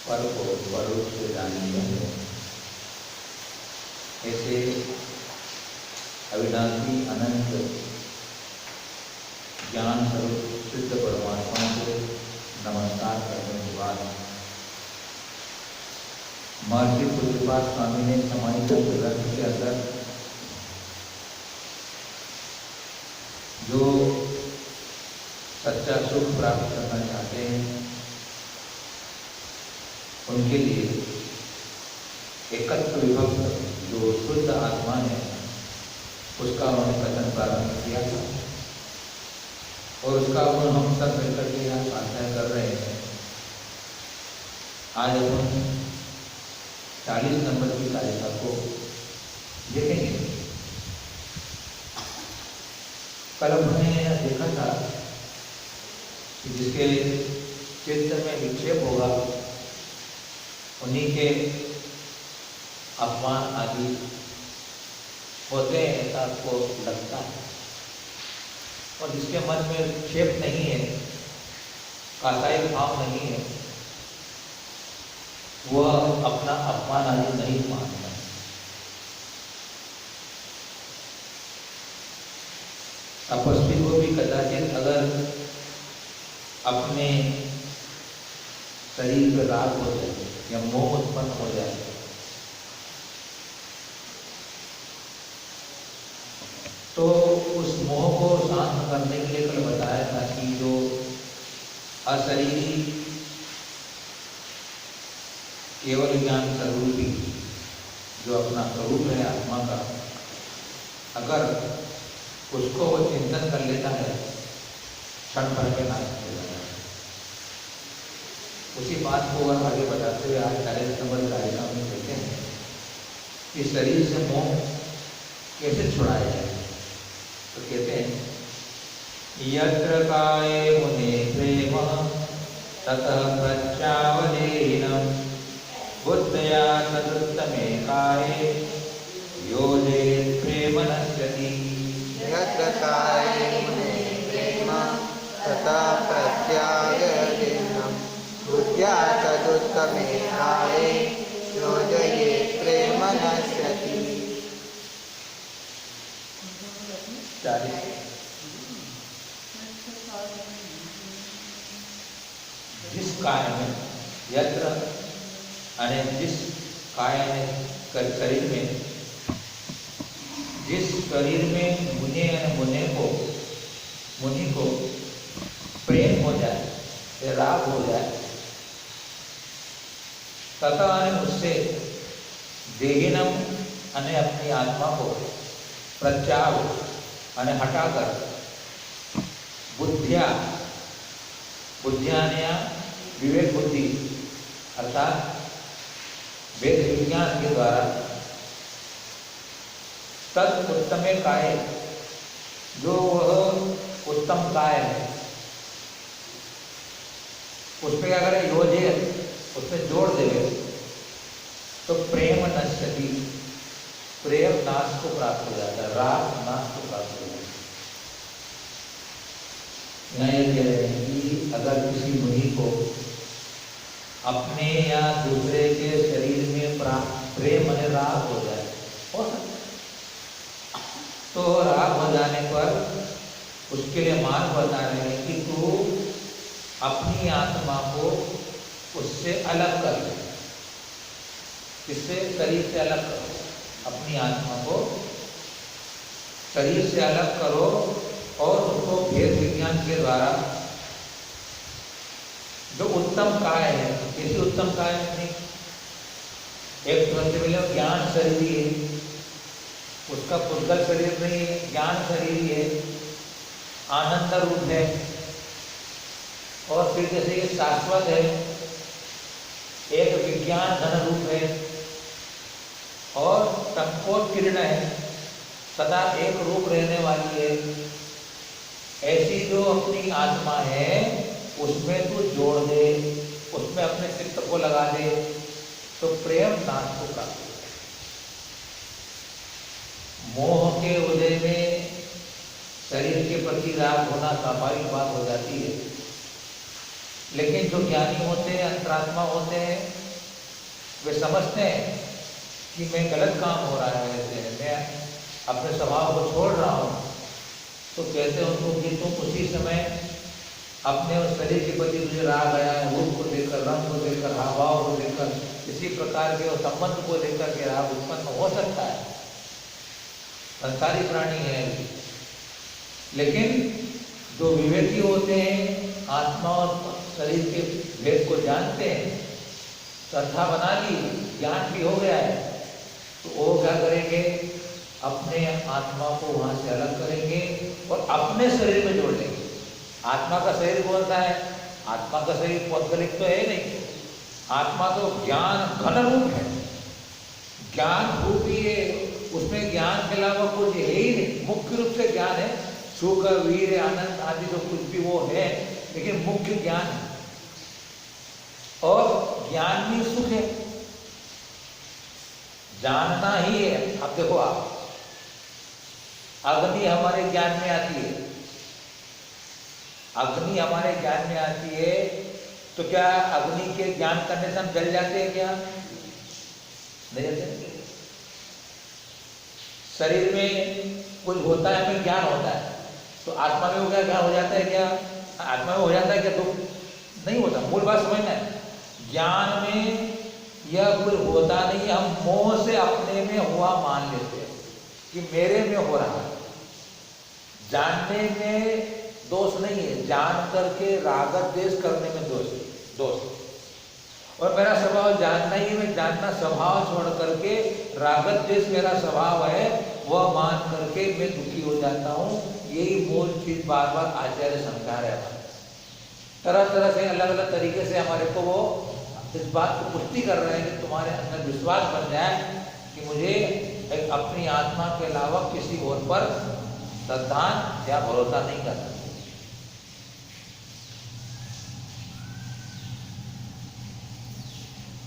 पर को परोक्ष से जान लिया है। ऐसे अविनाशी अनंत ज्ञान स्वरूप शुद्ध परमात्मा को नमस्कार करने के बाद महर्षि पूज्यपाद स्वामी ने समाहित ग्रंथ के अंदर जो सच्चा सुख प्राप्त करना चाहते हैं उनके लिए एकत्र विभक्त जो शुद्ध आत्मा है उसका उन्होंने कथन प्रारंभ किया था और उसका हम सब मिलकर के यहाँ स्वाध्याय कर रहे हैं। आज हम 40 नंबर की तालिका को देखेंगे। कल हमने देखा था कि जिसके चित्त में विक्षेप होगा उन्हीं के अपमान आदि होते हैं, ऐसा आपको लगता है। और जिसके मन में विक्षेप नहीं है, कासाई भाव नहीं है, वह अपना अपमान आदि नहीं मानता। तपस्वी को भी कदाचित अगर अपने शरीर पर राग हो जाए या मोह उत्पन्न हो जाए तो उस मोह को शांत करने के लिए कल बताया था कि जो अशरीरी केवल ज्ञान स्वरूपी जो अपना स्वरूप है आत्मा का, अगर उसको वो चिंतन कर लेता है क्षण भर में नाश हो जाता है। उसी बात को अगर आगे बताते हुए आज 40 नंबर तालिका में कहते हैं कि शरीर से मोह कैसे छुड़ाया जाए। तो कहते हैं यत्र काये मुने प्रेम ततः प्रत्यावदेहिनं बुद्धया तदुत्तमे काये योजयेत् प्रेम नश्यति। यत्र काये मुने प्रेम तथा प्रत्यागदेहिनं बुद्ध्या तदुत्तमे काये योजयेत् प्रेम नश्यति। जिस काय में यत्र अने जिस काय में शरीर में, जिस शरीर में मुनि को प्रेम हो जाए, राग हो जाए, तथा उससे देहिनम अने अपनी आत्मा को प्रत्याव अने हटाकर बुद्धिया विवेक बुद्धि अर्थात वेद विज्ञान के द्वारा तद उत्तमे काय, जो वह उत्तम काय है उसमें क्या करें, योजे उसमें जोड़ देवे तो प्रेम नश्यति, प्रेम नाश को प्राप्त हो जाता है, राग नाश को प्राप्त हो जाता है। यहाँ ये कह रहे हैं कि अगर किसी मुनि को अपने या दूसरे के शरीर में प्रेम और राग हो जाए तो राग हो जाने पर उसके लिए मार्ग बता रहे हैं कि तू अपनी आत्मा को उससे अलग कर ले। किससे? शरीर से अलग करो, अपनी आत्मा को शरीर से अलग करो और उसको भेद विज्ञान के द्वारा जो उत्तम काय है, किसी उत्तम काय नहीं, एक तुरंत मिले ज्ञान शरीर है, उसका पुद्गल शरीर नहीं है, ज्ञान शरीर है, आनंद रूप है, और फिर जैसे ये शाश्वत है, एक विज्ञान धन रूप है और संकोच किरण है, सदा एक रूप रहने वाली है। ऐसी जो अपनी आत्मा है उसमें तू जोड़ दे, उसमें अपने चित्त को लगा दे तो प्रेम नाश को प्राप्त हो। मोह के उदय में शरीर के प्रति राग होना स्वाभाविक बात हो जाती है, लेकिन जो ज्ञानी होते हैं, अंतरात्मा होते हैं, वे समझते हैं कि मैं गलत काम हो रहा है, ऐसे मैं अपने स्वभाव को छोड़ रहा हूँ। तो कहते हैं उनको कि तुम उसी समय अपने उस शरीर के प्रति मुझे राग आया है, रूप को देखकर, रंग को देखकर, हाव भाव को देखकर, इसी प्रकार के संबंध को लेकर के राग उत्पन्न हो सकता है। संसारी प्राणी है, लेकिन जो विवेकी होते हैं, आत्मा और शरीर के भेद को जानते हैं, श्रद्धा बना ली, ज्ञान भी हो गया है, तो वो क्या करेंगे, अपने आत्मा को वहां से अलग करेंगे और अपने शरीर में जोड़ लेंगे। आत्मा का शरीर कौन सा है? आत्मा का शरीर पौद्गलिक तो है नहीं, आत्मा तो ज्ञान घन रूप है, ज्ञान रूप ही है, उसमें ज्ञान के अलावा कुछ है ही नहीं। मुख्य रूप से ज्ञान है, सुख वीर आनंद आदि जो कुछ भी वो है, लेकिन मुख्य ज्ञान है और ज्ञान भी सुख है, जानना ही है। अब देखो आप, अग्नि हमारे ज्ञान में आती है, अग्नि हमारे ज्ञान में आती है, तो क्या अग्नि के ज्ञान करने से हम जल जाते हैं क्या? नहीं जलते। शरीर में कुछ होता है, हमें ज्ञान होता है, तो आत्मा में वो क्या ज्ञान हो जाता है क्या? आत्मा में हो जाता है क्या? तो नहीं होता। मूल बात समझना है, ज्ञान में यह कुछ होता नहीं, हम मोह से अपने में हुआ मान लेते हैं कि मेरे में हो रहा है। जानने में दोष नहीं है, जान करके रागत देश करने में दोष। और मेरा स्वभाव जानना ही, मैं जानना स्वभाव छोड़ करके रागत देश मेरा स्वभाव है, वह मान करके मैं दुखी हो जाता हूँ। यही मूल चीज बार बार आचार्य समझा रहे हैं। तरह तरह से अलग अलग तरीके से हमारे को वो इस बात को पुष्टि कर रहे हैं कि तुम्हारे अंदर विश्वास बन जाए कि मुझे एक अपनी आत्मा के अलावा किसी और पर श्रद्धा या भरोसा नहीं करना।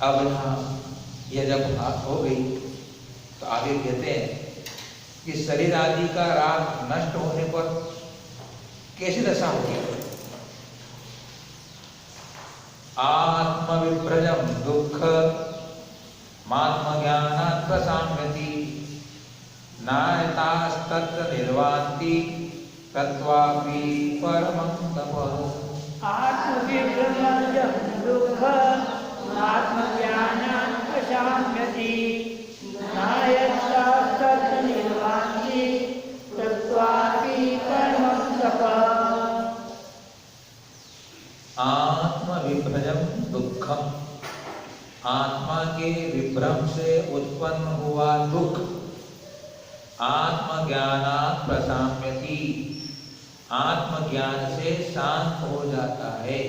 अब यहाँ यह जब बात हो गई तो आगे कहते हैं कि शरीर आदि का राग नष्ट होने पर कैसी दशा होगी? आत्मविभ्रजम दुख मात्मज्ञानात् प्रशाम्यति नायतास्तत्र निर्वान्ति तत्त्वापि परमं तपः। आत्मविभ्रजं दुःख आत्मज्ञानात् प्रशाम्यति नायतास्तत्र निर्वान्ति तत्त्वापि परमं तपः। आत्मविभ्रजम दुखम, आत्मा के विभ्रम से उत्पन्न हुआ दुख आत्मज्ञानात् प्रशाम्यति, आत्मज्ञान से शांत हो जाता है।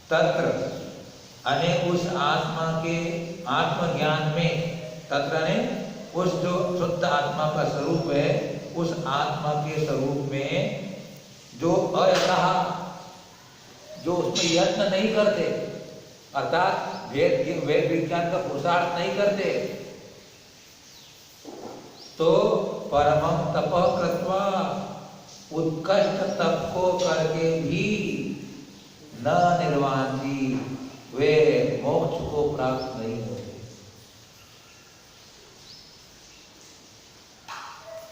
तत्र अने उस आत्मा के आत्मज्ञान में, तत्र ने उस जो शुद्ध आत्मा का स्वरूप है, उस आत्मा के स्वरूप में जो अयतः, जो उसमें यत्न नहीं करते, अर्थात वेद विज्ञान का पुरुषार्थ नहीं करते, तो परमं तपः कृत्वा, उत्कृष्ट तप को करके भी न निर्वान्ति, वे मोक्ष को प्राप्त नहीं होते।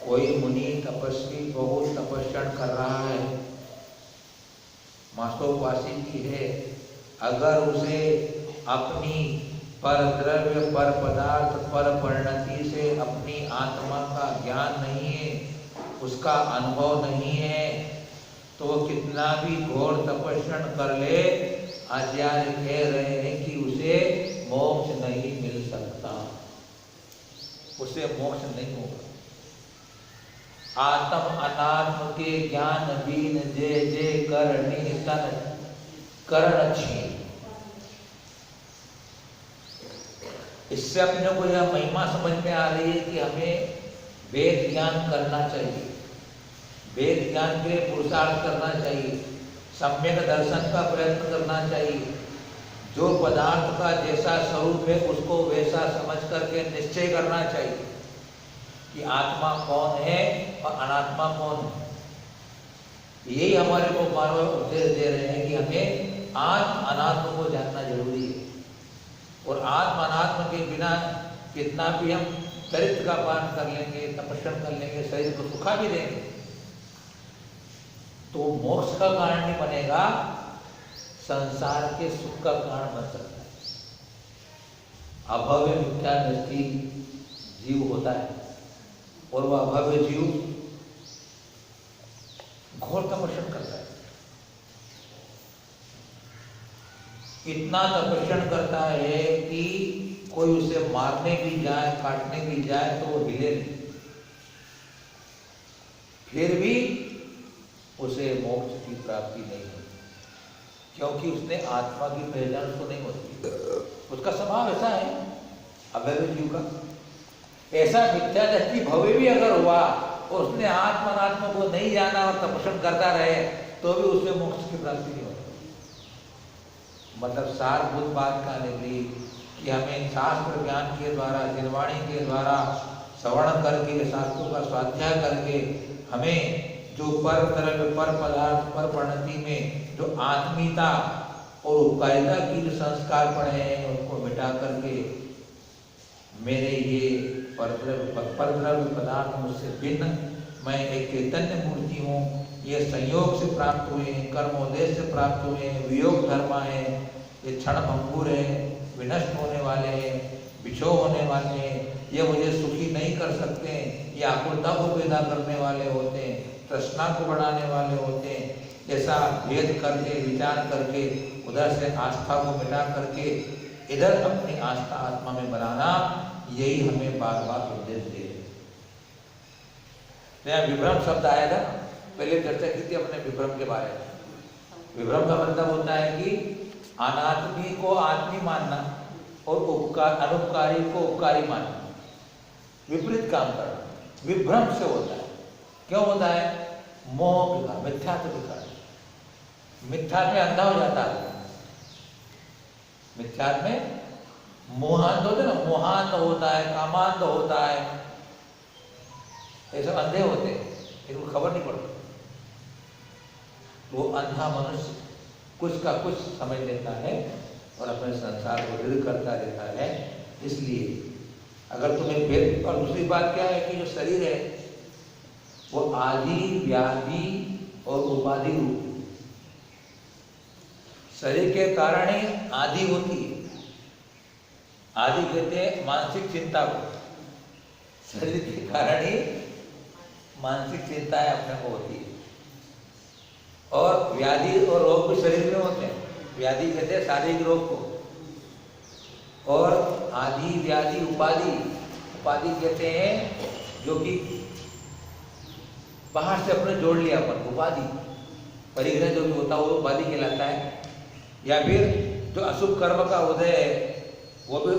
कोई मुनि तपस्वी बहुत तपस्या कर रहा है, मासोपासी भी है, अगर उसे अपनी पर द्रव्य, पर पदार्थ, पर परिणति से अपनी आत्मा का ज्ञान नहीं है, उसका अनुभव नहीं है, तो वो कितना भी घोर तपस्या कर ले, आचार्य कह रहे हैं कि उसे मोक्ष नहीं मिल सकता, उसे मोक्ष नहीं होगा। आत्म अनात्म के ज्ञान बीन जे जे करनी तन करण छीन। इससे अपने को यह महिमा समझ में आ रही है कि हमें वेद ज्ञान करना चाहिए, वेद ज्ञान के लिए पुरुषार्थ करना चाहिए, सम्यक दर्शन का प्रयत्न करना चाहिए, जो पदार्थ का जैसा स्वरूप है उसको वैसा समझ करके निश्चय करना चाहिए कि आत्मा कौन है और अनात्मा कौन है। यही हमारे को मानव उपदेश दे रहे हैं कि हमें आत्म अनात्म को जानना जरूरी है। और आत्म अनात्म के बिना कितना भी हम चरित्र का पालन कर लेंगे, तपस्या कर लेंगे, शरीर को सुखा भी देंगे, तो मोक्ष का कारण नहीं बनेगा, संसार के सुख का कारण बन सकता है। अभव्य मिथ्या दृष्टि जीव होता है और वह अभव्य जीव घोर तपस्या करता है। इतना तपस्या करता है कि कोई उसे मारने भी जाए, काटने भी जाए तो वो हिले नहीं, फिर भी उसे मोक्ष की प्राप्ति नहीं होती, क्योंकि उसने आत्मा की पहचान उसको नहीं होती। उसका स्वभाव ऐसा है अभव्य जीव का। ऐसा मिथ्या दृष्टि भव्य भी अगर हुआ और उसने आत्मा अनात्मा को नहीं जाना और तपस्या करता रहे तो भी उसे मोक्ष की प्राप्ति नहीं होती। मतलब सारभूत बात का निकली कि हमें शास्त्र ज्ञान के द्वारा, निर्वाणी के द्वारा श्रवण करके, शास्त्रों का स्वाध्याय करके हमें जो पर द्रव्य, पर पदार्थ, पर परिणति में जो आत्मीयता और उपकारिता की जो संस्कार पड़े हैं उनको मिटा करके मेरे ये परद्रव्य पदार्थ मुझसे भिन्न, मैं एक चैतन्य मूर्ति हूँ, ये संयोग से प्राप्त हुए हैं, कर्मोदेश से प्राप्त हुए हैं, वियोग धर्म है, ये क्षण भंगुर है, विनष्ट होने वाले हैं, बिछो होने वाले हैं, ये मुझे सुखी नहीं कर सकते हैं, ये आकुलता को पैदा करने वाले होते हैं, तृष्णा को बढ़ाने वाले होते हैं। ऐसा भेद करके, विचार करके, उधर से आस्था को मिटा करके इधर अपनी आस्था आत्मा में बनाना, यही हमें बार बार उपदेश दे रहे। विभ्रम शब्द आया था, पहले चर्चा की थी अपने विभ्रम के बारे में। विभ्रम का मतलब होता है कि अनात्मी को आत्मी मानना और अनुपकारी को उपकारी मानना, विपरीत काम करना, विभ्रम से होता है। क्यों होता है? मोह के कारण, मिथ्यात्व के कारण। मिथ्यात्व में अंधा हो जाता है, मिथ्यात्व में मोहांध होते ना, मोहांध होता है, कामांध होता है, ये सब अंधे होते हैं, इनको खबर नहीं पड़ती। वो अंधा मनुष्य कुछ का कुछ समझ लेता है और अपने संसार को दृढ़ करता रहता है। इसलिए अगर तुम्हें भेद, और दूसरी बात क्या है कि जो शरीर है वो आदि, व्याधि और उपाधि रूप। शरीर के कारण ही आदि होती है। आदि कहते हैं मानसिक चिंता को, शरीर के कारण ही मानसिक चिंताएं अपने को होती है। और व्याधि और रोग भी शरीर में होते हैं। व्याधि कहते हैं शारीरिक रोग को, और आदि, व्याधि, उपाधि। उपाधि कहते हैं जो कि बाहर से अपने जोड़ लिया अपन, उपाधि, परिग्रह जो भी होता है वो उपाधि कहलाता है। या फिर जो अशुभ कर्म का उदय है वो भी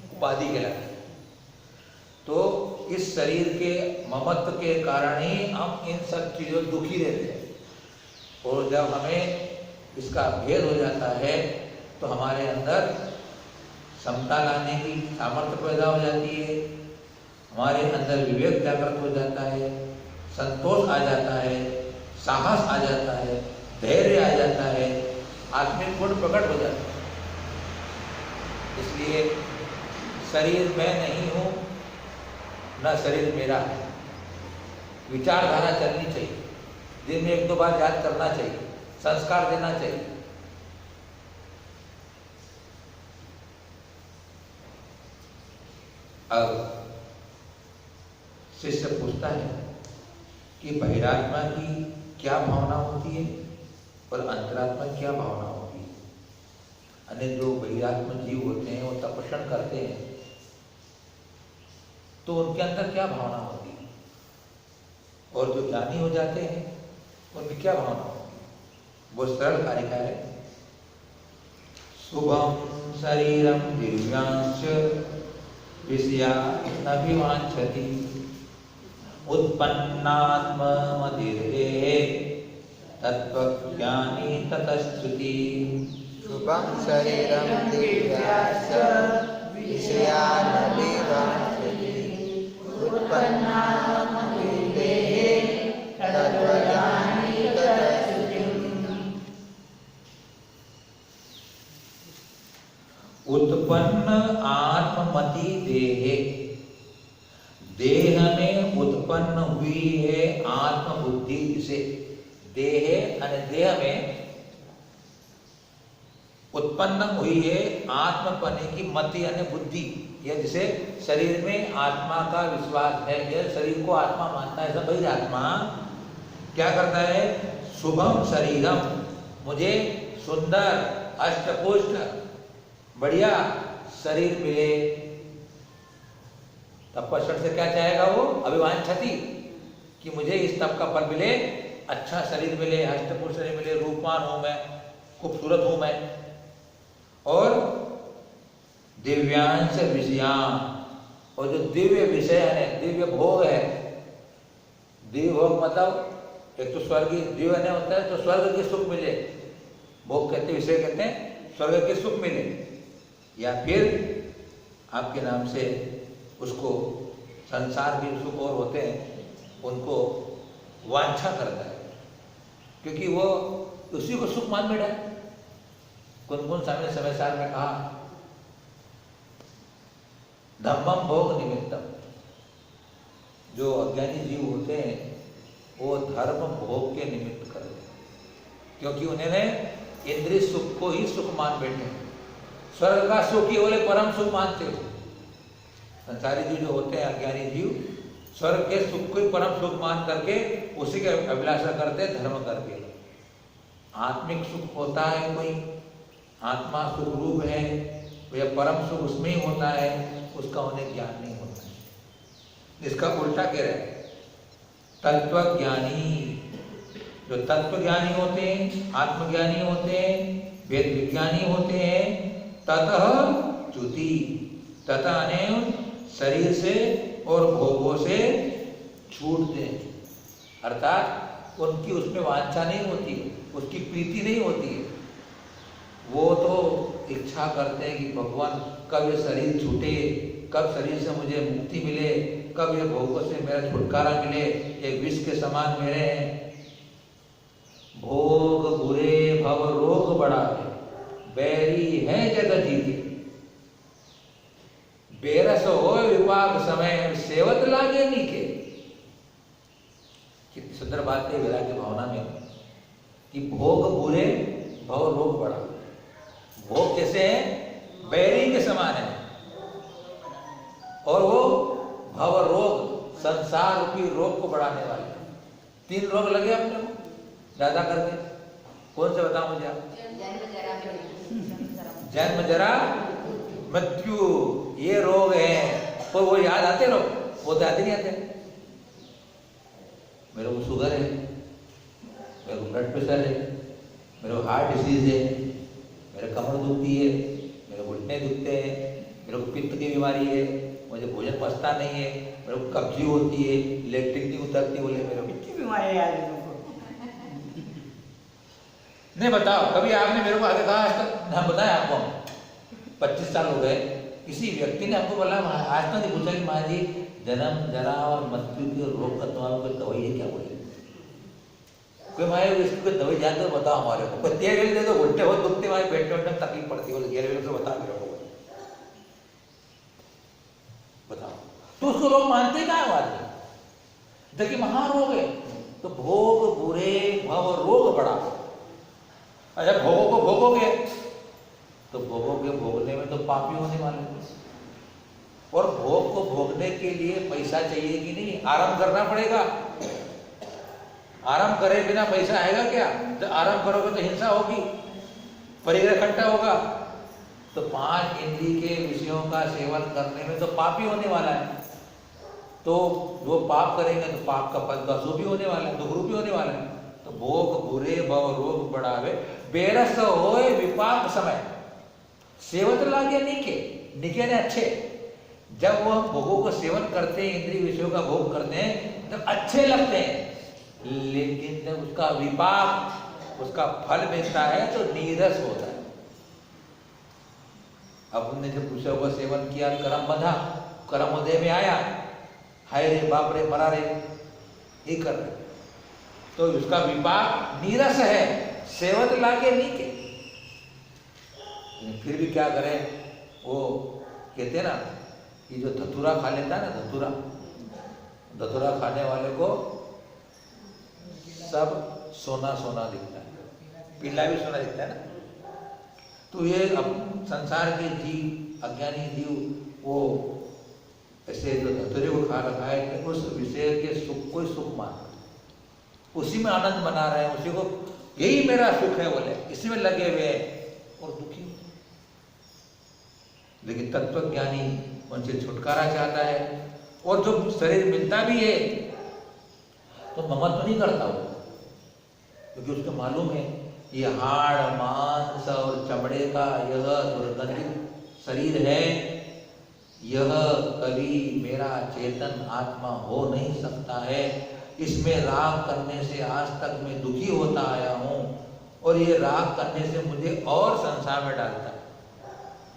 उपाधि कहलाता है। तो इस शरीर के ममत्व के कारण ही हम इन सब चीज़ों दुखी रहते हैं। और जब हमें इसका भेद हो जाता है तो हमारे अंदर समता लाने की सामर्थ्य पैदा हो जाती है, हमारे अंदर विवेक जागृत हो जाता है, संतोष आ जाता है, साहस आ जाता है, धैर्य आ जाता है, आत्मिक गुण प्रकट हो जाता है। इसलिए शरीर मैं नहीं हूँ, न शरीर मेरा है, विचारधारा चलनी चाहिए। दिन में 1-2 बार याद करना चाहिए, संस्कार देना चाहिए। अब शिष्य पूछता है कि बहिरात्मा की क्या भावना होती है और अंतरात्मा की क्या भावना होती है। अन्य जो बहिरात्मा जीव होते हैं वो तपस्या करते हैं तो उनके अंदर क्या भावना होती है, और जो ज्ञानी हो जाते हैं उनकी क्या भावना होती है। वो सरल कारिका है। शुभम शरीरम दिव्यांश विषया नभिवांछति उत्पन्नात्ममतिर्देहे तत्त्वज्ञानी ततश्रुति। शुभं शरीरं दिव्याश्च विषयानभिवाञ्छति उत्पन्नात्ममतिर्देहे तत्त्वज्ञानी ततश्रुति। उत्पन्न आत्ममति देहे, देह में उत्पन्न हुई है आत्मबुद्धि से। देह અને देह में उत्पन्न हुई है आत्मपने की मति અને बुद्धि। यह जिसे शरीर में आत्मा का विश्वास है, यह शरीर को आत्मा मानता है, सब आत्मा क्या करता है? शुभम शरीरम, मुझे सुंदर अष्टपुष्ट बढ़िया शरीर मिले। तपस्या से क्या चाहेगा वो? अभिवांछति, कि मुझे इस तप का फल मिले, अच्छा शरीर मिले, अष्टपुष्ट शरीर मिले, रूपवान हूं मैं, खूबसूरत हूं मैं। और दिव्यांश विषयान, और जो दिव्य विषय है, दिव्य भोग है, दिव्य भोग मतलब एक तो स्वर्गीय दिव्य नहीं होता है, तो स्वर्ग के सुख मिले, भोग कहते हैं, विषय कहते हैं स्वर्ग के सुख मिले, या फिर आपके नाम से उसको संसार के सुख और होते हैं उनको वांछा करता है, क्योंकि वो उसी को सुख मान बैठा है। कुन स्वामी समय सार में कहा, धम्मम भोग निमित्तम, जो अज्ञानी जीव होते हैं वो धर्म भोग के निमित्त करते हैं, क्योंकि उन्होंने इंद्रिय सुख को ही सुख मान बैठे हैं। स्वर्ग का सुख ही बोले परम सुख मानते हो। संसारी जीव जो होते हैं, अज्ञानी जीव, स्वर्ग के सुख को ही परम सुख मान करके उसी के अभिलाषा करते हैं धर्म करके। आत्मिक सुख होता है कोई, आत्मा सुख रूप है, वह परम सुख उसमें ही होता है, उसका उन्हें ज्ञान नहीं होता है। इसका उल्टा कह रहे हैं, तत्वज्ञानी, जो तत्वज्ञानी होते हैं, आत्मज्ञानी होते हैं, वेद विज्ञानी होते हैं, ततः च्युति, तथा अनेक शरीर से और भोगों से छूटते हैं, अर्थात उनकी उसमें वांछा नहीं होती है, उसकी प्रीति नहीं होती है। वो तो इच्छा करते हैं कि भगवान कब ये शरीर छूटे, कब शरीर से मुझे मुक्ति मिले, कब ये भोगों से मेरा छुटकारा मिले, ये विष के समान मेरे हैं। भोग बुरे भव रोग बढ़ावे, बैरी है जगत जीते, बेरस हो विपाक समय सेवत लागे नीके। कितनी सुंदर बात है विराग की भावना में, कि भोग बुरे भव रोग बढ़ा। भोग कैसे है? बैरी के समान है, और वो भव रोग, संसार रूपी रोग को बढ़ाने वाले। 3 रोग लगे अपने को ज्यादा करके, कौन से बताओ मुझे आप? जन्म जरा मृत्यु, ये रोग है। तो वो याद आते रोग? वो तो याद नहीं आते। मेरे को शुगर है, मेरे को ब्लड प्रेशर है, मेरे को हार्ट डिसीज है, मेरे कमर दुखती है, मेरे घुटने दुखते हैं, मेरे को पित्त की बीमारी है, मुझे भोजन पचता नहीं है, मेरे को कब्जी होती है, इलेक्ट्रिक नहीं उतरती, बोले मेरे को कितनी बीमारी याद है तुमको? नहीं बताओ, कभी आपने मेरे को आगे कहा आज तक? हम बताएं आपको, 25 साल हो गए, किसी व्यक्ति ने आपको बोला आज तक नहीं पूछा कि माँ जी जन्म जरा और मृत्यु के रोग का तुम्हारा कोई दवाई है क्या? बोले कोई माए इसकी कोई दवाई जानते हो बताओ हमारे को। कोई तेल दे दो, घुटने बहुत दुखते, माए बैठने बैठने में तकलीफ पड़ती है, बोले तो बता मेरे को, बताओ। तो उसको लोग मानते क्या है आदमी? देखिए महारोग है, तो भोग बुरे भव रोग बढ़ा। अच्छा भोगों को भोगोगे तो भोगों के भोगने में तो पापी होने वाले, और भोग को भोगने के लिए पैसा चाहिए कि नहीं? आराम करना पड़ेगा। आराम करे बिना पैसा आएगा क्या? जब आराम करोगे तो हिंसा होगी, परिग्रह इकट्ठा होगा। तो 5 इंद्रिय के विषयों का सेवन करने में तो पापी होने वाला है। तो जो पाप करेंगे तो पाप का फल तो अशुभ होने वाला है, दुख रूपी होने वाला है। तो भोग बुरे भव रोग बढ़ावे, बेरस होए विपाक समय सेवत लागे नीके, नीके ने अच्छे। जब वो भोगों को सेवन करते हैं, इंद्रिय विषयों का भोग करते हैं, तब अच्छे लगते हैं, लेकिन जब उसका विपाक, उसका फल मिलता है तो नीरस होता है। अब उनने जब विषयों का सेवन किया, कर्म बंधा, कर्म उदय में आया, हाय रे बाप रे मरा रे, ये कर रहे, तो उसका विपाक नीरस है, सेवत लागे नीके। फिर भी क्या करें, वो कहते हैं ना, ये जो धतूरा खा लेता है ना, धतूरा खाने वाले को सब सोना सोना दिखता है, पीला भी सोना दिखता है ना। तो ये अब संसार के जीव, अज्ञानी जीव, वो ऐसे जो धतूरे को खा रखा है कि उस विषय के सुख को सुख मान, उसी में आनंद मना रहे हैं, उसी को यही मेरा सुख है बोले, इसी में लगे हुए हैं और दुखी। लेकिन तत्वज्ञानी उनसे छुटकारा चाहता है, और जो शरीर मिलता भी है तो ममत्व नहीं करता वो, क्योंकि उसको मालूम है ये हाड़ मांस और चमड़े का यह दुर्गंधित शरीर है, यह कभी मेरा चेतन आत्मा हो नहीं सकता है। इसमें राग करने से आज तक मैं दुखी होता आया हूँ, और ये राग करने से मुझे और संसार में डालता है।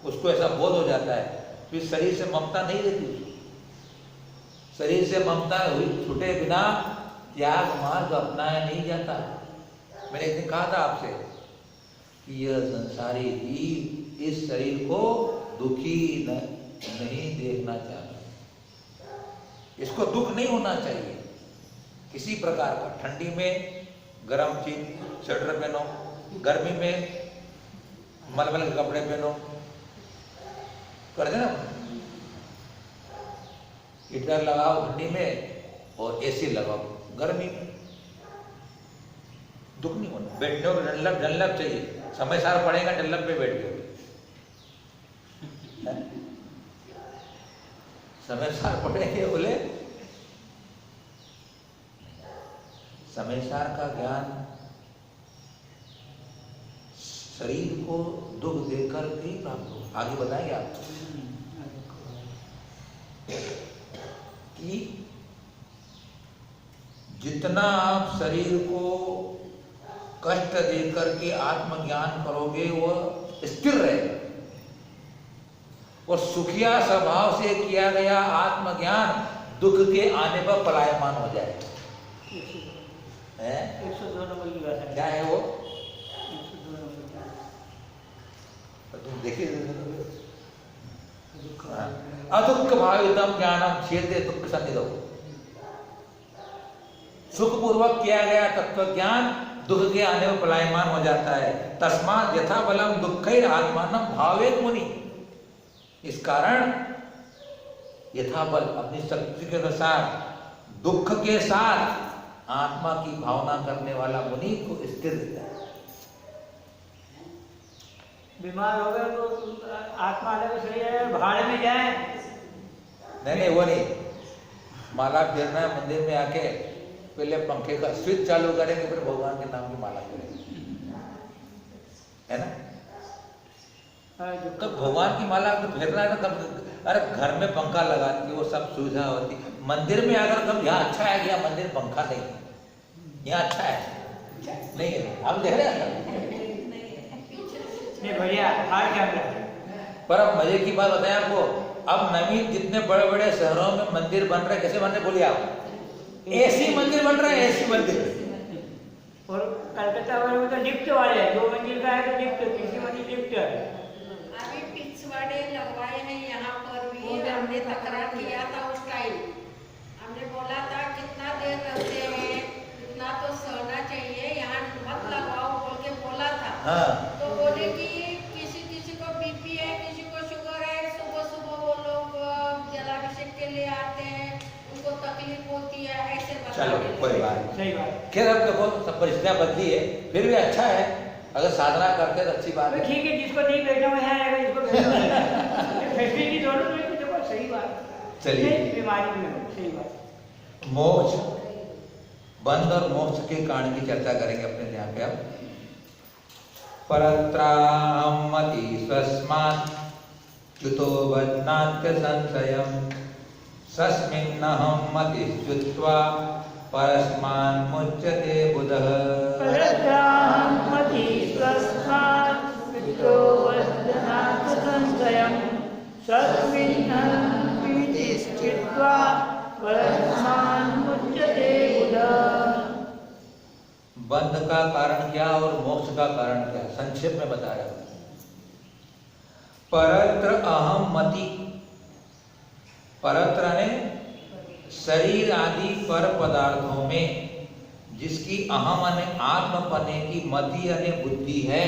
उसको ऐसा बोध हो जाता है, फिर शरीर से ममता नहीं रहती उसको। शरीर से ममता हुई छूटे बिना त्याग मार्ग अपनाया नहीं जाता। मैंने एक दिन कहा था आपसे कि यह संसारी जीव इस शरीर को दुखी नहीं देखना चाहता, इसको दुख नहीं होना चाहिए किसी प्रकार का। ठंडी में गर्म चीज स्वेटर पहनो, गर्मी में मलमल के कपड़े पहनो, कर देना। हीटर लगाओ ठंडी में और एसी लगाओ गर्मी में, दुख नहीं होना। बैठने को डनलप चाहिए, समय सार पड़ेगा डनलप पे बैठ गए, समय सार पड़ेंगे बोले। समय सार का ज्ञान शरीर को दुख देकर ही प्राप्त हो। आगे बताएंगे आपको कि जितना आप शरीर को कष्ट देकर के आत्मज्ञान करोगे वह स्थिर रहेगा, और सुखिया स्वभाव से किया गया आत्मज्ञान दुख के आने पर पलायमान हो जाएगा। 102 नंबर की बात है। क्या है वो? तुम देखिए, अदुख भावितम ज्ञानम छेदे दुख सन्निधौ। सुखपूर्वक किया गया तत्व ज्ञान दुख के आने में पलायमान हो जाता है। तस्मात् यथा बलम दुःखैर आत्मानं भावेत मुनि। इस कारण यथा बल अपनी शक्ति के अनुसार दुख के साथ आत्मा की भावना करने वाला मुनि को स्थिर रहता है। बीमार हो गए तो आत्मा अलग सही है, भाड़ में जाए। नहीं वो नहीं, माला फेरना है मंदिर में आके पहले पंखे का स्विच चालू करेंगे, फिर भगवान के नाम की माला करेंगे, है ना। तो भगवान की माला अगर फेरना है तब, अरे घर में पंखा लगा के वो सब सुविधा होती। मंदिर में अगर कब यहाँ अच्छा है, यहाँ मंदिर पंखा नहीं है, यहाँ अच्छा है नहीं है, आप देख रहे हैं नहीं बढ़िया हार क्या। पर अब मजे की बात बताएं आपको, अब नवीन जितने बड़े बड़े शहरों में मंदिर बन रहे, कैसे बन रहे बोलिए आप? एसी मंदिर बन रहे हैं, एसी मंदिर। और कलकत्ता में तो लिफ्ट वाले 2 मंजिल का है तो लिफ्ट, तीसरी मंजिल लिफ्ट है। अभी पिछवाड़े लगवाए हैं यहाँ पर भी, हमने तकरार किया था उस टाइम। हमने बोला था कितना देर रहते हैं, इतना तो सहना चाहिए, यहाँ मत लगवाओ बोल के बोला था। हाँ। तो बोले कि किसी को बीपी है, किसी को शुगर है, सुबह सुबह वो लोग जलाभिषेक के लिए आते हैं, उनको तकलीफ होती है, ऐसे बता। चलो कोई बात, सही बात। खैर अब देखो सब परिस्थितियां बदली है, फिर भी अच्छा है अगर साधना करते तो अच्छी बात है। ठीक है, जिसको नहीं बैठा हुआ है आएगा, जिसको फैसिलिटी दोनों में देखो, सही बात। चलिए, बीमारी में सही बात। मोक्ष बंध और मोक्ष के कारण की चर्चा करेंगे अपने यहाँ पे। अब परत्रामति स्वस्मात् च्युतो बध्नात्य संशयम् सस्मिन्नहं मतिश्च्युत्वा परस्मान् मुच्यते बुधः। परत्रामति स्वस्मात् च्युतो बध्नात्य संशयम् सस्मिन्नहं मतिश्च्युत्वा परस्मान् मुच्यते बुधः। बंध का कारण क्या और मोक्ष का कारण क्या, संक्षेप में बता रहा हूं। परत्र अहम मति, परत्र ने शरीर आदि पर पदार्थों में जिसकी अहम अने आत्म पने की मति अने बुद्धि है,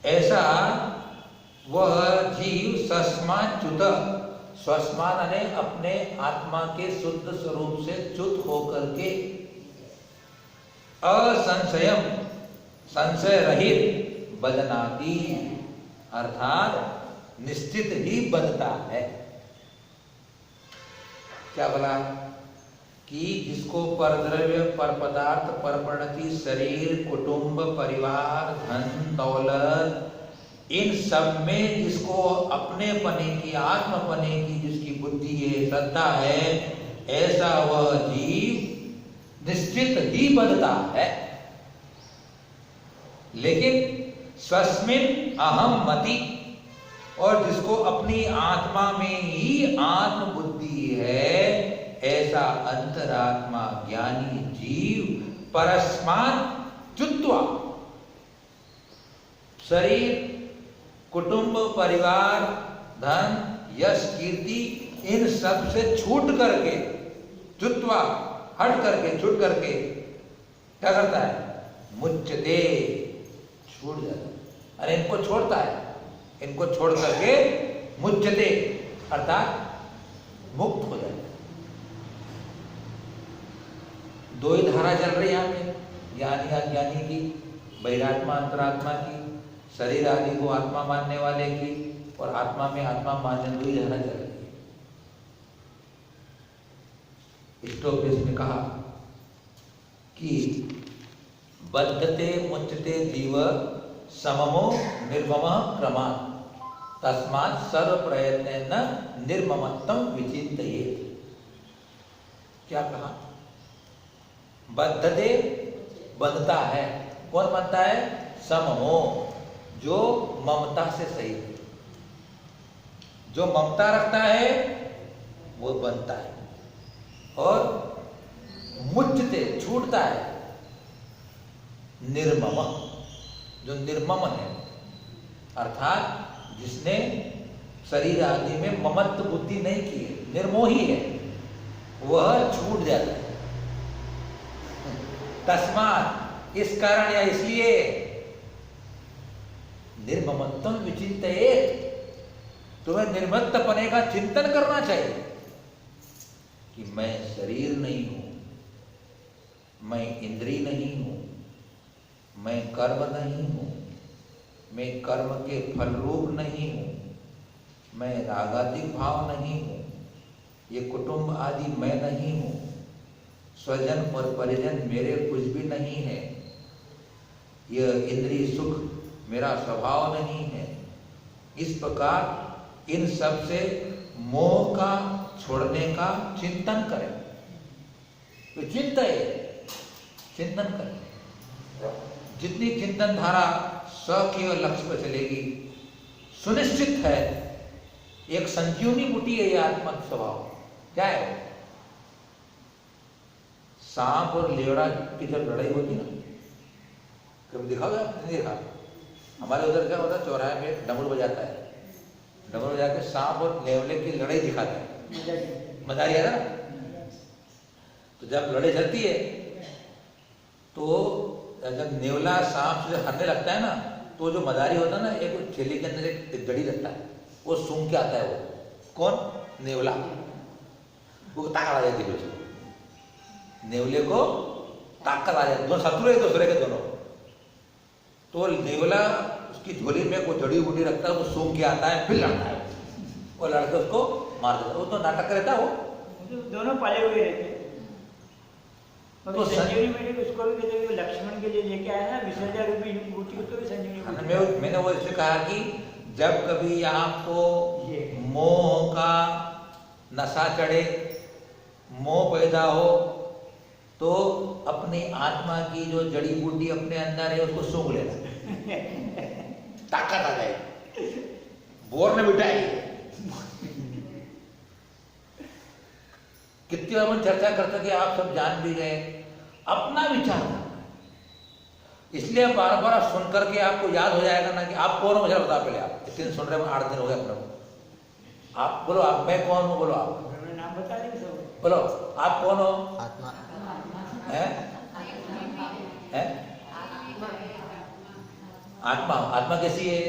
ऐसा वह जीव सस्माच्युत, स्वस्मान अने अपने आत्मा के शुद्ध स्वरूप से च्युत होकर के असंशयम, संशय रहित बदनाती, अर्थात निश्चित ही बनता है। क्या बोला कि जिसको परद्रव्य, पर पदार्थ, पर परिणति, शरीर, कुटुंब, परिवार, धन, दौलत, इन सब में जिसको अपने पने की, आत्म पने की जिसकी बुद्धि है, श्रद्धा है, ऐसा वह जीव निश्चित ही बनता है। लेकिन स्वस्मिन अहम मति, और जिसको अपनी आत्मा में ही आत्म बुद्धि है, ऐसा अंतरात्मा ज्ञानी जीव परस्मान च्युत्वा, शरीर, कुटुंब, परिवार, धन, यश, कीर्ति, इन सब से छूट करके, च्युत्वा हट करके, छूट करके क्या करता है? मुच्यते, छूट जाता है। अरे इनको छोड़ता है, इनको छोड़ करके मुच्यते अर्थात मुक्त हो जाता है। दो ही धारा चल रही है यहाँ पे, ज्ञानी अज्ञानी की, बहिरात्मा अंतरात्मा की, शरीर आदि को आत्मा मानने वाले की, और आत्मा में आत्मा मानने, दो ही धारा चल रही है। स्टोपेस ने कहा कि बद्धते मुच्यते जीव सममो निर्मम क्रमान तस्मात् सर्व प्रयत्नेन निर्ममत्वं विचिन्तयेत्। क्या कहा? बद्धते, बंधता है। कौन बनता है? सममो, जो ममता से सहित है, जो ममता रखता है वो बनता है। और मुच्यते, छूटता है। निर्मम, जो निर्मम है, अर्थात जिसने शरीर आदि में ममत्व बुद्धि नहीं की है, निर्मोही है, वह छूट जाता है। तस्मात्, इस कारण या इसलिए निर्ममत्वं विचिन्तयेत्, तुम्हें निर्मत्तपने का चिंतन करना चाहिए कि मैं शरीर नहीं हूं, मैं इंद्रिय नहीं हूं, मैं कर्म नहीं हूं, मैं कर्म के फल रूप नहीं हूं, मैं रागादिक भाव नहीं हूं, ये कुटुंब आदि मैं नहीं हूं, स्वजन और परिजन मेरे कुछ भी नहीं है, यह इंद्रिय सुख मेरा स्वभाव नहीं है। इस प्रकार इन सब से मोह का छोड़ने का चिंतन करें। तो चिंतन करें। जितनी चिंतन धारा स्वकीय लक्ष्य पर चलेगी, सुनिश्चित है एक संजीवनी बूटी है ये आत्मा स्वभाव। क्या है? सांप और लेवड़ा की जब लड़ाई होती ना, कभी देखा होगा? नहीं देखा? हमारे उधर क्या होता है, चौराहे में डमरू बजाता है, डमरू बजा के सांप और लेवड़े की लड़ाई दिखाता है, मजा आ गया ना। तो जब लड़ाई चलती है तो जब नेवला सांप से हरने लगता है ना, तो जो मदारी होता है ना, एक थैली के अंदर एक जड़ी रखता है, वो सूंघ के आता है। वो कौन? नेवला। वो ताकत आ जाती है उसको, नेवले को ताकत आ जाती है। दोनों शत्रु है दूसरे के दोनों। तो नेवला उसकी झोली में कोई जड़ी बूटी रखता है, वो सूंघ के आता है, फिर लड़ता है, वो लड़के उसको मार देता है। वो तो नाटक रहता है। वो दोनों पाले हुए रहते हैं। तो संजीवनी में उसको भी कहते हैं, लक्ष्मण के लिए लेके आया ना विसर्जन रूपी बूटी, उसको भी संजीवनी। मैंने वो इससे कहा कि जब कभी आपको मोह का नशा चढ़े, मोह पैदा हो, तो अपनी आत्मा की जो जड़ी बूटी अपने अंदर है उसको सूंघ लेना, ताकत आ जाएगी, बोर ने बिठाई। कितनी बार हम चर्चा करते कि आप सब जान भी गए, अपना विचार करना, इसलिए बार बार सुन करके आपको याद हो जाएगा ना कि आप कौन हो। मुझे बता पहले, आप इतने दिन सुन रहे हैं, 8 दिन हो गए अपने को। आप बोलो, आप मैं कौन हूँ, बोलो आप, मैंने नाम बता दी सब। बोलो आप कौन हो। आत्मा हैं? हैं? आत्मा, आत्मा कैसी है?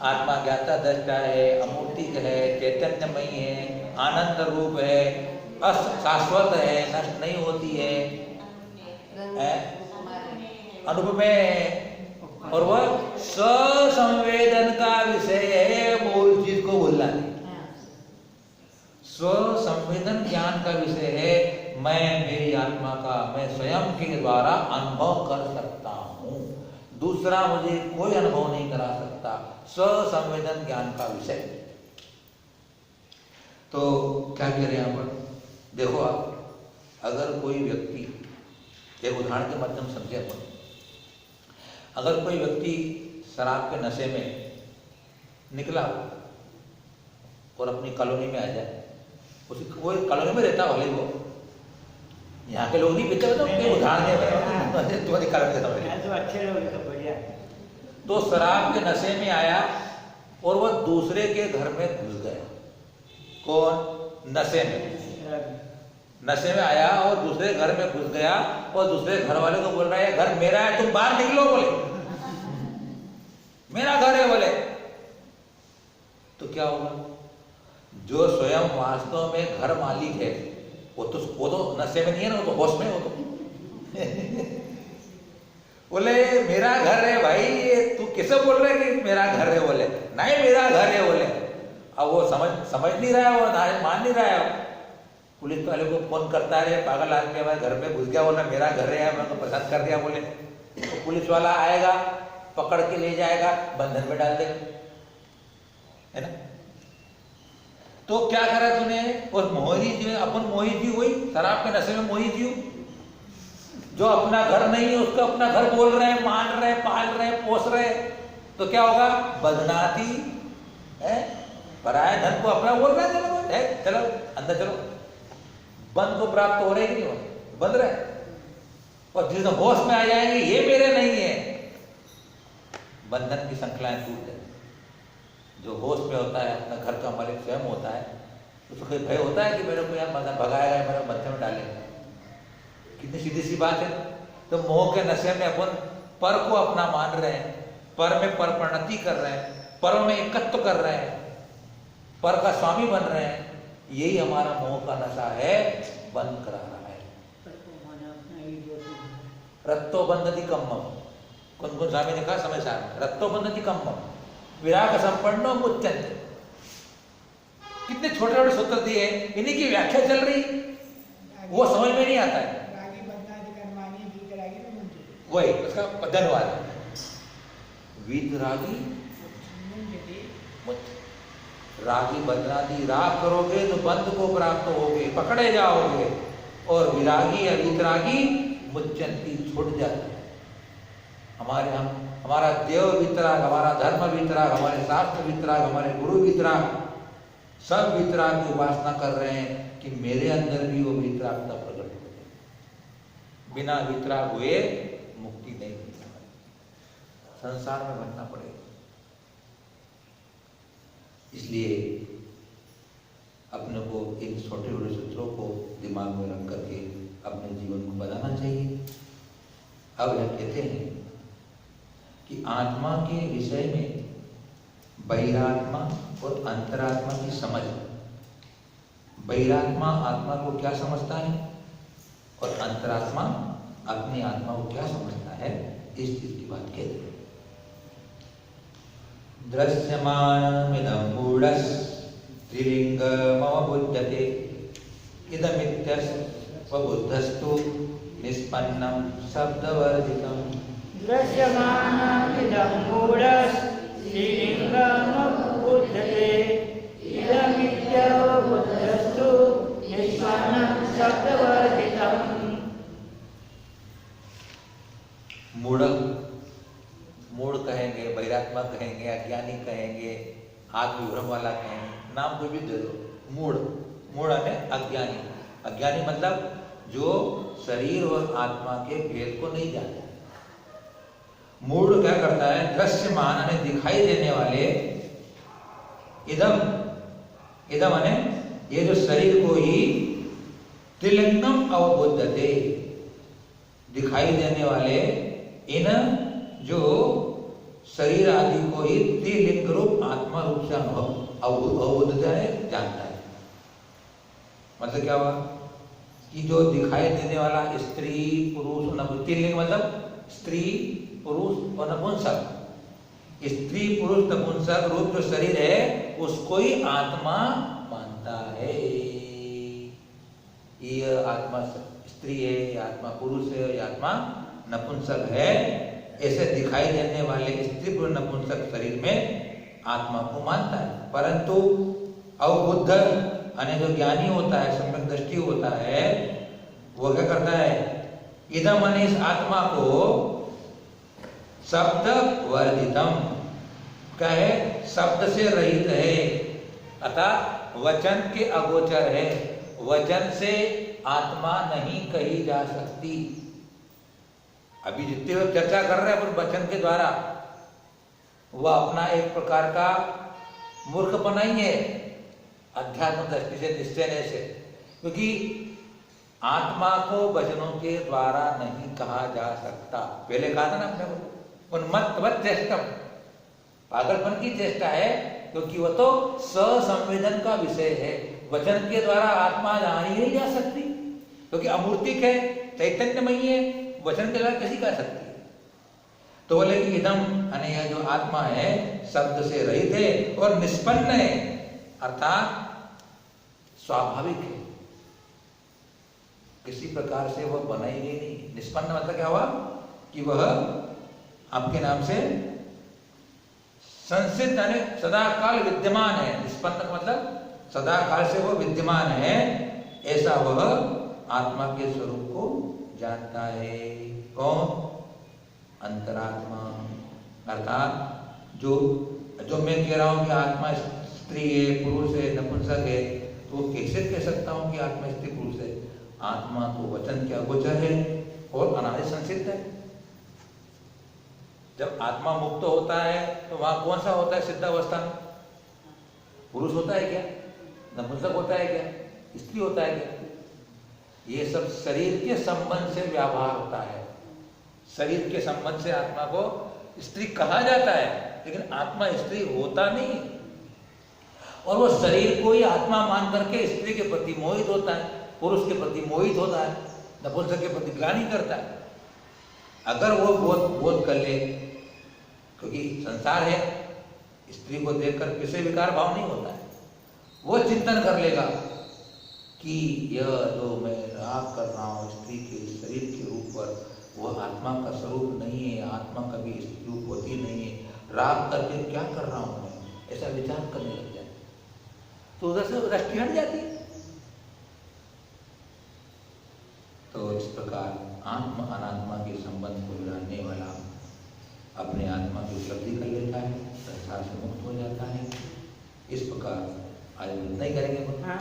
आत्मा ज्ञाता दृष्टा है, अमूर्तिक है, चैतन्यमयी है, आनंद रूप है, शाश्वत है, नष्ट नहीं होती है, अनुपमेय, और वह स्वसंवेदन का विषय है। मूल चीज को बोलना नहीं, स्वसंवेदन ज्ञान का विषय है। मैं मेरी आत्मा का मैं स्वयं के द्वारा अनुभव कर सकता हूँ, दूसरा मुझे कोई अनुभव नहीं करा सकता। स्वसंवेदन ज्ञान का विषय। तो क्या कह रहे हैं यहाँ पर? देखो आप, अगर कोई व्यक्ति, एक उदाहरण के माध्यम समझे अपन, अगर कोई व्यक्ति शराब के नशे में निकला और अपनी कॉलोनी में आ जाए, उसी वो कॉलोनी में रहता भले वो, यहाँ के लोग नहीं पीते, तो उदाहरण है, तुम्हारी कॉलोनी देता हूँ, तो अच्छे लोग तो बढ़िया। तो शराब के नशे में आया और वह दूसरे के घर में घुस गया। कौन? नशे में, नशे में आया और दूसरे घर में घुस गया और दूसरे घर वाले को बोल रहा है घर मेरा है, तुम बाहर निकलो, बोले मेरा घर है बोले। तो क्या होगा? जो स्वयं वास्तव में घर मालिक है वो तो नशे में नहीं है ना, वो तो होश में, वो तो बोले मेरा घर है भाई, तू कैसे बोल रहा है कि मेरा घर है? बोले नहीं मेरा घर है बोले। अब वो समझ नहीं रहा है, वो मान नहीं रहा है। पुलिस वाले को फोन करता है, पागल आदमी हमारे घर में घुस गया, बोला मेरा घर है, मैं तो पसंद कर दिया बोले। तो पुलिस वाला आएगा, पकड़ के ले जाएगा, बंधन में डाल देगा, है ना। तो क्या करा तूने? और मोही जी, अपन मोही जी हुई, शराब के नशे में मोही जी, जो अपना घर नहीं है उसको अपना घर बोल रहे हैं, मान रहे हैं, पाल रहे हैं, पोस रहे हैं। तो क्या होगा? बदनाती है, पराया धन को अपना बोल रहे हैं, चलो अंदर चलो। बंद को प्राप्त हो रहे कि नहीं? बंद रहे, और जिस होश में आ जाएंगे ये मेरे नहीं है, बंधन की श्रृंखलाएं टूट जाए। जो होश में होता है, अपना घर का मालिक स्वयं होता है, उसको कोई भय होता है कि मेरे को यहाँ बंधन भगाएगा, मेरे मत्थे में डालेगा? कितनी सीधी सी बात है। तो मोह के नशे में अपन पर को अपना मान रहे हैं, पर में पर परिणति कर रहे हैं, पर में एकत्व कर रहे हैं, पर का स्वामी बन रहे हैं। यही हमारा मोह का नशा है, बंद करा रहा है। रत्तो बंधति कम्मम, कौन कौन स्वामी ने कहा समय सार, रत्तो बंधति कम्मम विराग संपन्नो मुच्यन्ते। कितने छोटे छोटे सूत्र दिए, इन्हीं की व्याख्या चल रही, वो समझ में नहीं आता है। वही उसका धन्यवाद। वीतरागी रागी बदनादी, राग करोगे तो बंध को प्राप्त होगे, पकड़े जाओगे, और विरागी या वीतरागी मुच्यंती, छूट जाते हैं। हमारा देव वितराग, हमारा धर्म वितराग, हमारे शास्त्र वितराग, हमारे गुरु वितराग, सब वितराग की उपासना कर रहे हैं कि मेरे अंदर भी वो वितरागता प्रकट हो जाए। बिना वितराग हुए मुक्ति नहीं मिल सकती, संसार में बनना पड़ेगा। इसलिए अपने को इन छोटे छोटे सूत्रों को दिमाग में रख करके अपने जीवन को बनाना चाहिए। अब यह कहते हैं कि आत्मा के विषय में बहिरात्मा और अंतरात्मा की समझ। बहिरात्मा आत्मा को क्या समझता है और अंतरात्मा अपनी आत्मा को क्या समझता है, इस चीज की बात कहते हैं। दृश्यमानमिदं गूढस् त्रिलिंगमवबुध्यते इदमित्यस्वबुद्धस्तु निष्पन्नं शब्दवर्जितम्। दृश्यमानमिदं गूढस् त्रिलिंगमवबुध्यते इदमित्यस्वबुद्धस्तु निष्पन्नं शब्दवर्जितम्। मूढ़ कहेंगे, बहिरात्मा कहेंगे, अज्ञानी कहेंगे, आत्मविभ्रम वाला कहेंगे, नाम कोई भी दे दो। मूढ़ है अज्ञानी। अज्ञानी मतलब जो शरीर और आत्मा के भेद को नहीं जानता। मूढ़ क्या करता है, दृश्यमान यानी दिखाई देने वाले, इदम यानी ये जो शरीर को ही त्रिलिंगम अवबुद्धते, दिखाई देने वाले इन जो शरीर आदि को ही त्रिलिंग रूप आत्मा रूप से अवबुद्धता है, जानता है। मतलब क्या हुआ कि जो दिखाई देने वाला स्त्री पुरुष नपुंसक, त्रिलिंग मतलब स्त्री पुरुष और नपुंसक, स्त्री पुरुष नपुंसक रूप जो शरीर है उसको ही आत्मा मानता है। ये आत्मा स्त्री है, ये आत्मा पुरुष है, ये आत्मा नपुंसक है, ऐसे दिखाई देने वाले स्त्री पुरुष नपुंसक शरीर में आत्मा को मानता है। परंतु अवबुद्ध यानी जो ज्ञानी होता है, सम्यक दृष्टि होता है, वो क्या करता है, इदम यानी इस आत्मा को शब्द वर्जितम, क्या है, शब्द से रहित है, अर्थात वचन के अगोचर है, वचन से आत्मा नहीं कही जा सकती। अभी जितने लोग चर्चा कर रहे हैं वचन के द्वारा, वह अपना एक प्रकार का मूर्खपना ही है अध्यात्म दृष्टि से, निश्चय से, क्योंकि आत्मा को वचनों के द्वारा नहीं कहा जा सकता। पहले कहा था ना अपने को, उन्मत्तवत चेष्टम, पागलपन की चेष्टा है, क्योंकि वह तो ससंवेदन का विषय है। वचन के द्वारा आत्मा जानी नहीं जा सकती, क्योंकि अमूर्तिक है, चैतन्यमयी है, वचन के द्वारा कैसी कह सकती है। तो बोले कि इदम यानी यह जो आत्मा है शब्द से रहित है और निष्पन्न है, अर्थात स्वाभाविक है, किसी प्रकार से वह बनाई गई नहीं। निष्पन्न मतलब क्या हुआ कि वह आपके नाम से संसिद्ध यानी सदा काल विद्यमान है। निष्पन्न का मतलब सदा काल से वह विद्यमान है, ऐसा वह आत्मा के स्वरूप को जानता है। कौन? अंतरात्मा। अर्थात जो मैं कह रहा हूं कि आत्मा स्त्री है, पुरुष है, नपुंसक है, तो वो कैसे कह सकता हूं कि आत्मा स्त्री पुरुष है? आत्मा तो वचन के अगोचर है और अनादि संसिद्ध है। जब आत्मा मुक्त होता है तो वहां कौन सा होता है सिद्ध अवस्था में? पुरुष होता है क्या? नपुंसक होता है क्या? स्त्री होता है क्या? ये सब शरीर के संबंध से व्यवहार होता है। शरीर के संबंध से आत्मा को स्त्री कहा जाता है, लेकिन आत्मा स्त्री होता नहीं, और वो शरीर को ही आत्मा मान करके स्त्री के प्रति मोहित होता है, पुरुष के प्रति मोहित होता है, नपुंसक के प्रति ग्लानि करता है। अगर वो बोध कर ले, क्योंकि संसार है, स्त्री को देखकर किसी विकार भाव नहीं होता है, वो चिंतन कर लेगा कि यह जो मैं राग कर रहा हूँ स्त्री के शरीर के रूप पर, वह आत्मा का स्वरूप नहीं है, आत्मा कभी स्त्री रूप होती नहीं है, राग करके क्या कर रहा हूँ मैं, ऐसा विचार करने लग जाए तो उधर से दृष्टि हट जाती है। तो इस प्रकार आत्मा अनात्मा के संबंध को जानने वाला अपने आत्मा की उपलब्धि कर लेता है, संसार से मुक्त हो जाता है। इस प्रकार आज इतना ही करेंगे। हाँ।